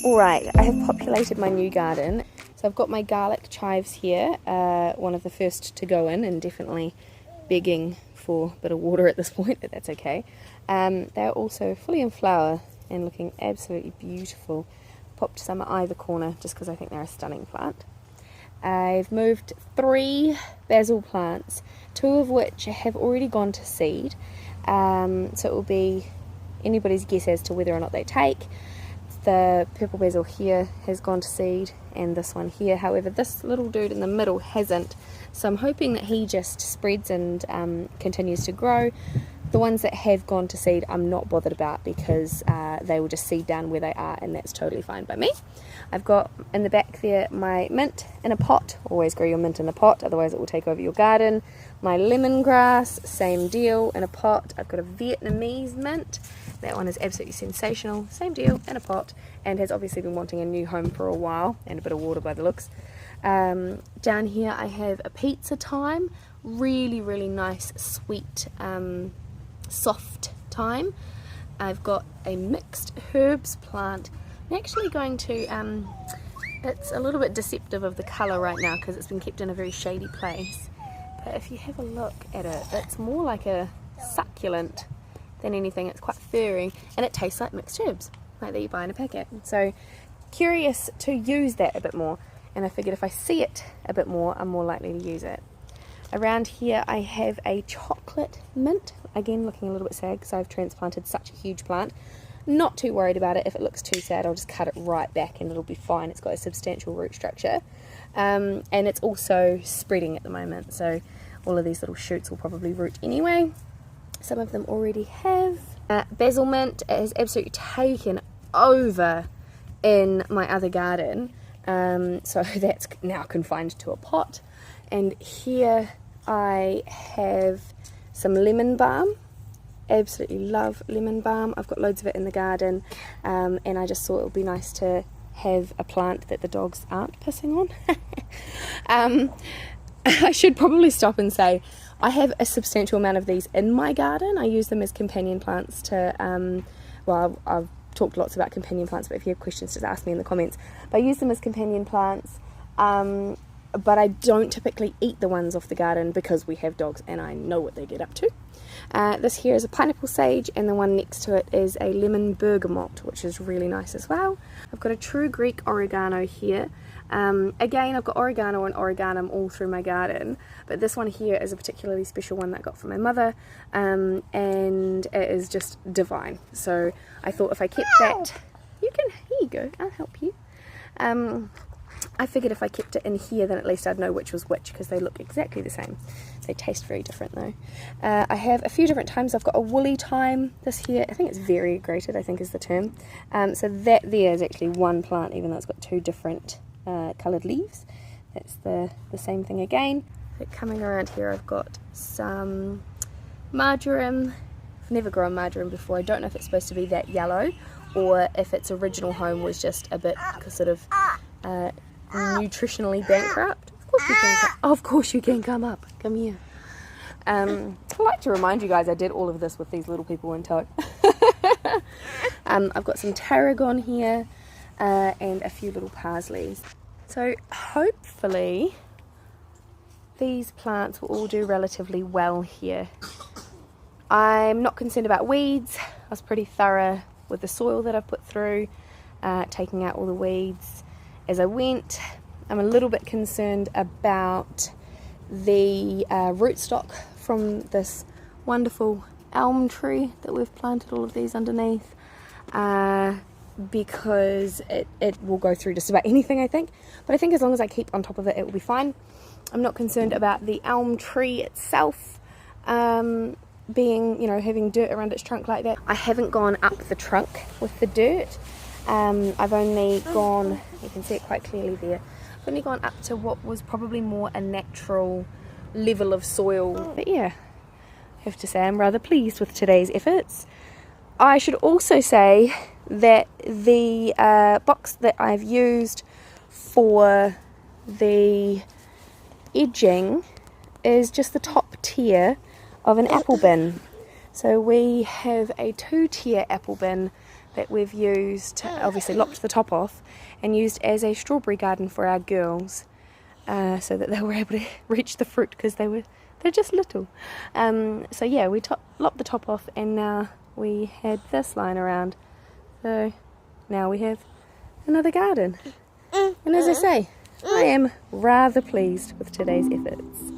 Alright, I have populated my new garden. So I've got my garlic chives here, one of the first to go in and definitely begging for a bit of water at this point, but that's okay. They're also fully in flower and looking absolutely beautiful. Popped some at either corner just because I think they're a stunning plant. I've moved 3 basil plants, 2 of which have already gone to seed, so it will be anybody's guess as to whether or not they take. The purple basil here has gone to seed and this one here, however this little dude in the middle hasn't, so I'm hoping that he just spreads and continues to grow. The ones that have gone to seed I'm not bothered about because they will just seed down where they are and that's totally fine by me. I've got in the back there my mint in a pot. Always grow your mint in a pot, otherwise it will take over your garden. My lemongrass, same deal, in a pot. I've got a Vietnamese mint. That one is absolutely sensational. Same deal, in a pot, and has obviously been wanting a new home for a while, and a bit of water by the looks. Down here I have a pizza thyme. Really, really nice, sweet, soft thyme. I've got a mixed herbs plant. I'm actually going to, it's a little bit deceptive of the colour right now because it's been kept in a very shady place. But if you have a look at it, it's more like a succulent than anything. It's quite furry and it tastes like mixed herbs, like that you buy in a packet. So curious to use that a bit more, and I figured if I see it a bit more, I'm more likely to use it. Around here I have a chocolate mint, again looking a little bit sad because I've transplanted such a huge plant. Not too worried about it. If it looks too sad I'll just cut it right back and it'll be fine. It's got a substantial root structure, and it's also spreading at the moment, so all of these little shoots will probably root anyway. Some of them already have. Basil mint has absolutely taken over in my other garden, so that's now confined to a pot. And here I have some lemon balm. Absolutely love lemon balm. I've got loads of it in the garden, and I just thought it would be nice to have a plant that the dogs aren't pissing on. I should probably stop and say I have a substantial amount of these in my garden. I use them as companion plants to, well, I've talked lots about companion plants, but if you have questions just ask me in the comments. But I use them as companion plants, but I don't typically eat the ones off the garden because we have dogs and I know what they get up to. This here is a pineapple sage, and the one next to it is a lemon bergamot, which is really nice as well. I've got a true Greek oregano here. Again, I've got oregano and oreganum all through my garden, but this one here is a particularly special one that I got from my mother, and it is just divine. So I thought if I kept that, here you go, I'll help you. I figured if I kept it in here, then at least I'd know which was which, because they look exactly the same. They taste very different though. I have a few different thymes. I've got a woolly thyme. This here, I think it's variegated, I think is the term. So that there is actually one plant, even though it's got 2 different coloured leaves. That's the same thing again. But coming around here I've got some marjoram. I've never grown marjoram before. I don't know if it's supposed to be that yellow or if its original home was just a bit sort of nutritionally bankrupt. Of course you can come up. Come here. I like to remind you guys I did all of this with these little people in tow. I've got some tarragon here, and a few little parsleys. So hopefully these plants will all do relatively well here. I'm not concerned about weeds. I was pretty thorough with the soil that I've put through, taking out all the weeds as I went. I'm a little bit concerned about the rootstock from this wonderful elm tree that we've planted all of these underneath, because it will go through just about anything, I think. But I think as long as I keep on top of it, it will be fine. I'm not concerned about the elm tree itself being, you know, having dirt around its trunk like that. I haven't gone up the trunk with the dirt. I've only gone, you can see it quite clearly there, I've only gone up to what was probably more a natural level of soil. But yeah, I have to say I'm rather pleased with today's efforts. I should also say that the box that I've used for the edging is just the top tier of an apple bin. So we have a 2-tier apple bin that we've used, obviously lopped the top off, and used as a strawberry garden for our girls, so that they were able to reach the fruit, because they're just little. So yeah, we lopped the top off, and now we had this lying around. So now we have another garden. And as I say, I am rather pleased with today's efforts.